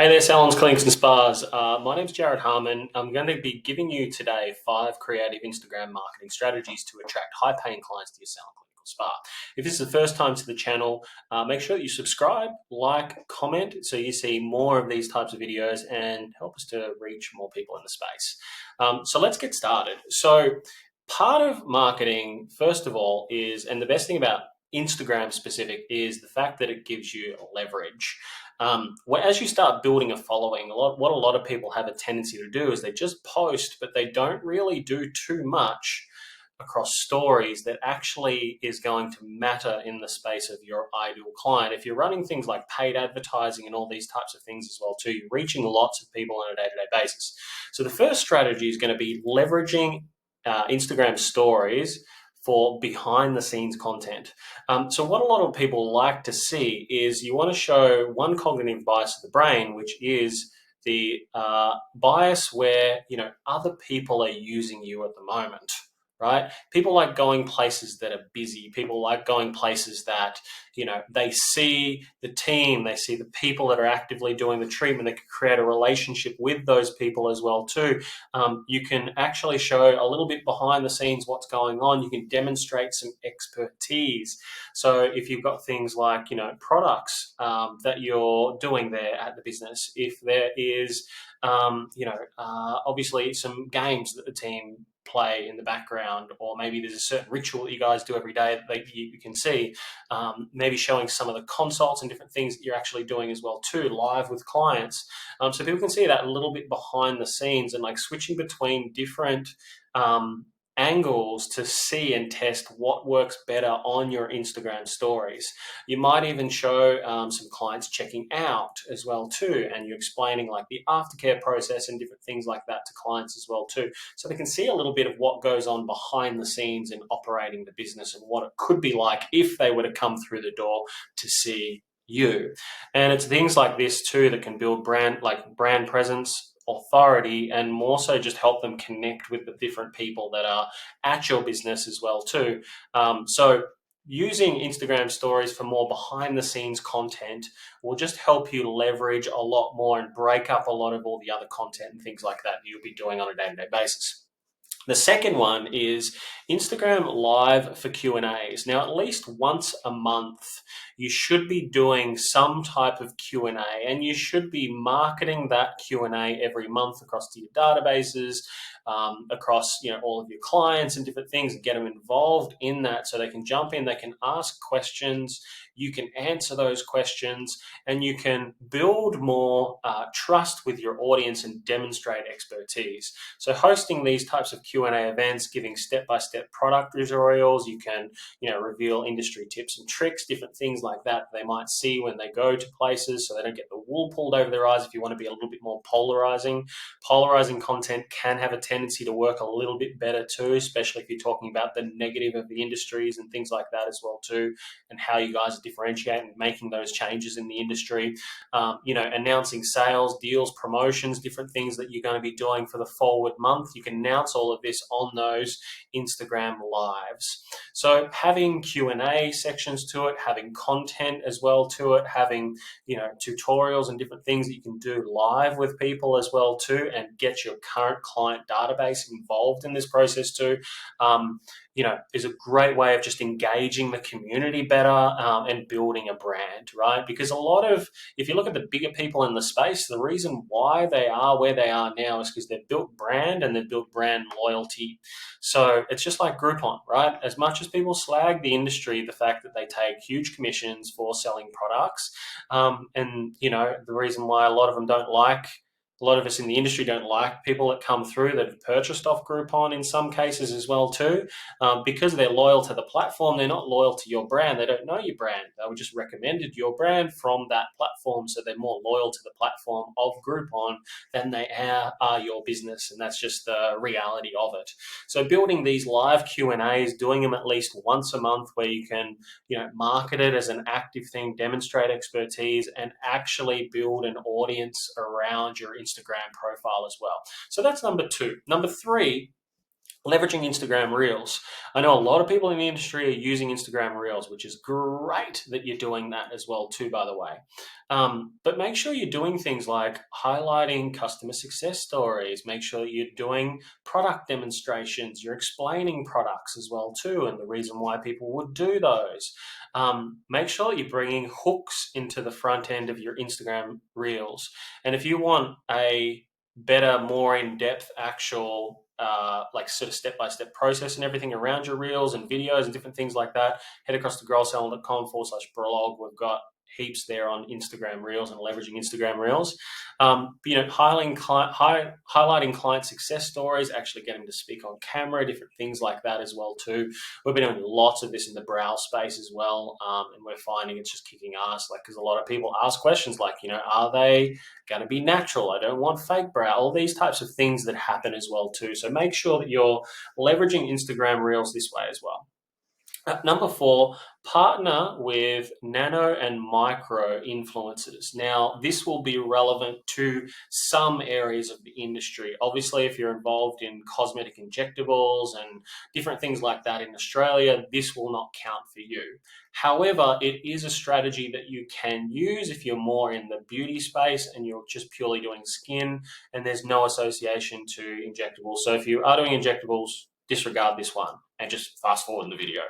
Hey there, salons, clinics, and spas. My name's Jared Harmon. I'm going to be giving you today 5 creative Instagram marketing strategies to attract high-paying clients to your salon, clinic, or spa. If this is the first time to the channel, make sure that you subscribe, like, comment, so you see more of these types of videos and help us to reach more people in the space. So let's get started. So part of marketing, first of all, and the best thing about Instagram specific is the fact that it gives you leverage. As you start building a following, what a lot of people have a tendency to do is they just post, but they don't really do too much across stories that actually is going to matter in the space of your ideal client. If you're running things like paid advertising and all these types of things as well too, you're reaching lots of people on a day-to-day basis. So the first strategy is going to be leveraging Instagram stories for behind the scenes content. So what a lot of people like to see is you want to show one cognitive bias of the brain, which is the bias where other people are using you at the moment, right? People like going places that are busy. People like going places that they see the team, they see the people that are actively doing the treatment. They can create a relationship with those people as well too. You can actually show a little bit behind the scenes what's going on. You can demonstrate some expertise. So if you've got things like products that you're doing there at the business, if there is obviously some games that the team play in the background, or maybe there's a certain ritual that you guys do every day that you can see, maybe showing some of the consults and different things that you're actually doing as well too, live with clients, so people can see that a little bit behind the scenes, and like switching between different angles to see and test what works better on your Instagram stories. You might even show some clients checking out as well too, and you're explaining like the aftercare process and different things like that to clients as well too, so they can see a little bit of what goes on behind the scenes in operating the business and what it could be like if they were to come through the door to see you. And it's things like this too that can build brand presence, authority, and more so just help them connect with the different people that are at your business as well too. So using Instagram stories for more behind the scenes content will just help you leverage a lot more and break up a lot of all the other content and things like that you'll be doing on a day-to-day basis. The second one is Instagram Live for Q&As. Now, at least once a month, you should be doing some type of Q&A, and you should be marketing that Q&A every month across to your databases, across all of your clients and different things, and get them involved in that so they can jump in, they can ask questions, you can answer those questions, and you can build more trust with your audience and demonstrate expertise. So hosting these types of Q&A events, giving step-by-step product tutorials, you can reveal industry tips and tricks, different things like that they might see when they go to places, so they don't get the wool pulled over their eyes. If you want to be a little bit more polarizing content can have a tendency to work a little bit better too, especially if you're talking about the negative of the industries and things like that as well too, and how you guys differentiate and making those changes in the industry. Announcing sales, deals, promotions, different things that you're going to be doing for the forward month. You can announce all of this on those Instagram lives. So having Q&A sections to it, having content as well to it, having tutorials and different things that you can do live with people as well too, and get your current client database involved in this process too, is a great way of just engaging the community better, and building a brand, right? Because if you look at the bigger people in the space, the reason why they are where they are now is because they've built brand and they've built brand loyalty. So it's just like Groupon, right? As much as people slag the industry, the fact that they take huge commissions for selling products, and the reason why a lot of us in the industry don't like people that come through that have purchased off Groupon in some cases as well too, because they're loyal to the platform. They're not loyal to your brand. They don't know your brand. They were just recommended your brand from that platform, so they're more loyal to the platform of Groupon than they are your business, and that's just the reality of it. So building these live Q&As, doing them at least once a month, where you can market it as an active thing, demonstrate expertise, and actually build an audience around your Instagram profile as well. So that's number 2. Number 3 Leveraging Instagram Reels. I know a lot of people in the industry are using Instagram Reels, which is great that you're doing that as well too, by the way. But make sure you're doing things like highlighting customer success stories. Make sure that you're doing product demonstrations. You're explaining products as well too, and the reason why people would do those. Make sure that you're bringing hooks into the front end of your Instagram Reels. And if you want a better, more in-depth actual like sort of step-by-step process and everything around your reels and videos and different things like that, head across to growsalon.com/blog. We've got heaps there on Instagram Reels and leveraging Instagram Reels. Highlighting client success stories, actually getting to speak on camera, different things like that as well too. We've been doing lots of this in the brow space as well, and we're finding it's just kicking ass. Like, because a lot of people ask questions like, are they going to be natural? I don't want fake brow. All these types of things that happen as well too. So make sure that you're leveraging Instagram Reels this way as well. Number 4, partner with nano and micro influencers. Now, this will be relevant to some areas of the industry. Obviously, if you're involved in cosmetic injectables and different things like that in Australia, this will not count for you. However, it is a strategy that you can use if you're more in the beauty space and you're just purely doing skin and there's no association to injectables. So if you are doing injectables, disregard this one and just fast forward in the video.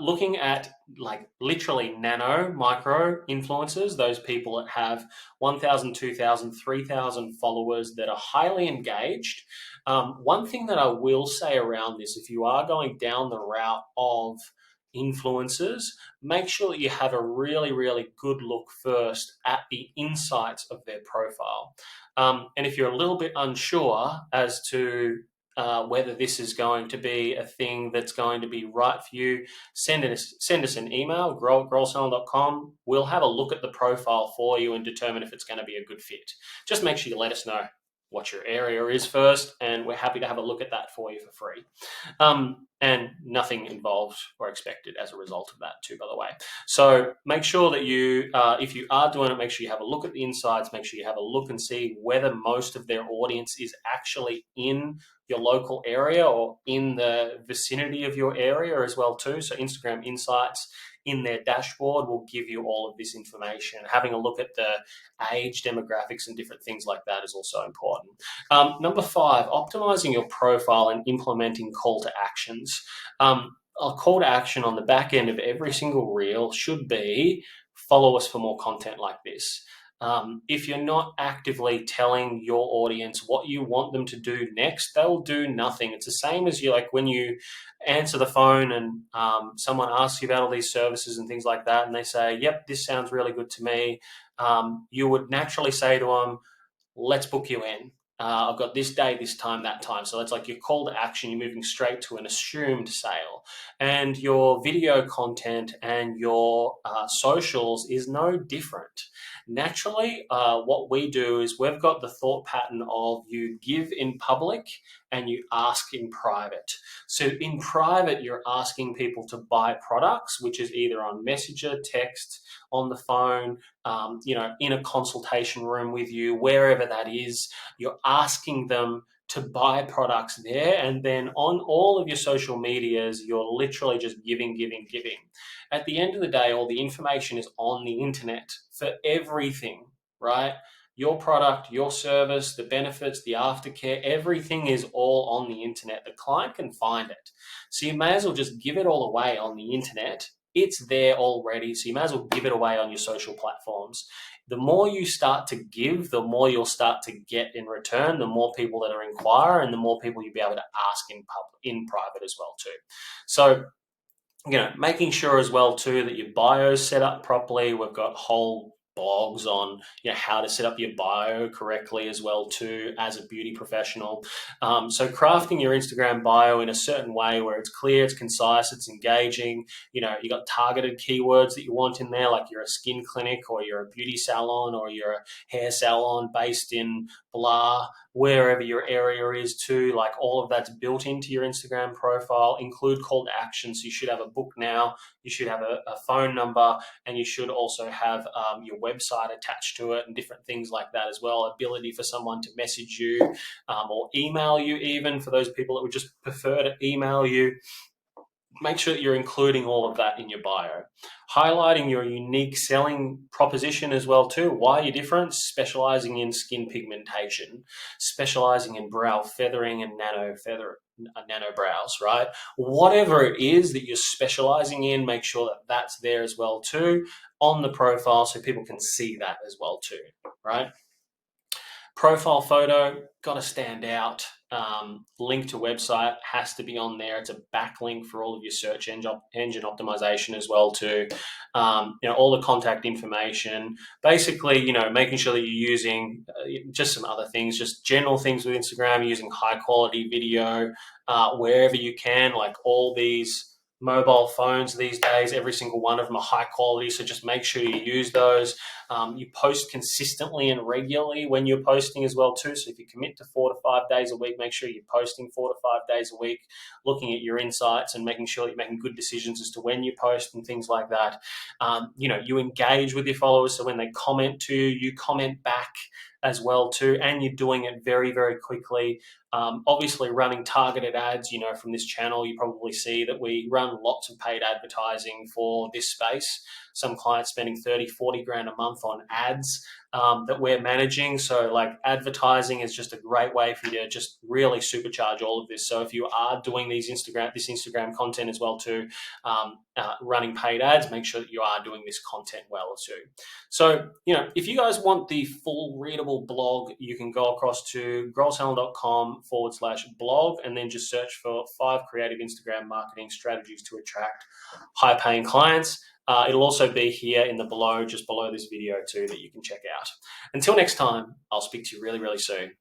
Looking at like literally nano, micro influencers, those people that have 1,000, 2,000, 3,000 followers that are highly engaged. One thing that I will say around this, if you are going down the route of influencers, make sure that you have a really, really good look first at the insights of their profile. And if you're a little bit unsure as to whether this is going to be a thing that's going to be right for you, send us an email, growsalon.com. We'll have a look at the profile for you and determine if it's going to be a good fit. Just make sure you let us know what your area is first, and we're happy to have a look at that for you for free. And nothing involved or expected as a result of that too, by the way. So make sure that you, if you are doing it, make sure you have a look at the insights, make sure you have a look and see whether most of their audience is actually in your local area or in the vicinity of your area as well too. So Instagram Insights in their dashboard will give you all of this information. Having a look at the age demographics and different things like that is also important. Number 5, optimizing your profile and implementing call to actions. A call to action on the back end of every single reel should be follow us for more content like this. If you're not actively telling your audience what you want them to do next, they'll do nothing. It's the same as when you answer the phone and someone asks you about all these services and things like that, and they say, yep, this sounds really good to me. You would naturally say to them, let's book you in. I've got this day, this time, that time. So that's like your call to action. You're moving straight to an assumed sale. And your video content and your socials is no different. Naturally, what we do is we've got the thought pattern of you give in public and you ask in private. So in private, you're asking people to buy products, which is either on Messenger, text, on the phone, in a consultation room with you, wherever that is. You're asking them to buy products there, and then on all of your social medias, you're literally just giving. At the end of the day, all the information is on the internet for everything, right? Your product, your service, the benefits, the aftercare, everything is all on the internet. The client can find it. So you may as well just give it all away on the internet. It's there already, so you may as well give it away on your social platforms. The more you start to give, the more you'll start to get in return, the more people that are inquire, and the more people you'll be able to ask in private as well too. So, making sure as well too that your bio's set up properly. We've got whole blogs on how to set up your bio correctly as well too as a beauty professional. So crafting your Instagram bio in a certain way where it's clear, it's concise, it's engaging. You got targeted keywords that you want in there, like you're a skin clinic or you're a beauty salon or you're a hair salon based in blah, wherever your area is too. Like all of that's built into your Instagram profile. Include call to action. So you should have a book now, you should have a phone number, and you should also have your website attached to it and different things like that as well. Ability for someone to message you or email you, even for those people that would just prefer to email you. Make sure that you're including all of that in your bio. Highlighting your unique selling proposition as well too. Why you're different, specializing in skin pigmentation, specializing in brow feathering and nano brows, right? Whatever it is that you're specializing in, make sure that that's there as well too on the profile so people can see that as well too, right? Profile photo, got to stand out. Link to website has to be on there. It's a backlink for all of your search engine optimization as well too. All the contact information. Basically, making sure that you're using just some other things, just general things with Instagram, using high quality video wherever you can, like all these mobile phones these days, every single one of them are high quality, so just make sure you use those. You post consistently and regularly when you're posting as well too, so if you commit to 4 to 5 days a week, make sure you're posting 4 to 5 days a week, looking at your insights and making sure you're making good decisions as to when you post and things like that. You engage with your followers, so when they comment to you, you comment back as well too, and you're doing it very, very quickly. Obviously running targeted ads, from this channel, you probably see that we run lots of paid advertising for this space. Some clients spending 30, 40 grand a month on ads that we're managing. So like advertising is just a great way for you to just really supercharge all of this. So if you are doing this Instagram content as well too, running paid ads, make sure that you are doing this content well too. So, if you guys want the full readable blog, you can go across to growsalon.com/blog and then just search for 5 creative Instagram marketing strategies to attract high paying clients. It'll also be here just below this video too, that you can check out. Until next time, I'll speak to you really, really soon.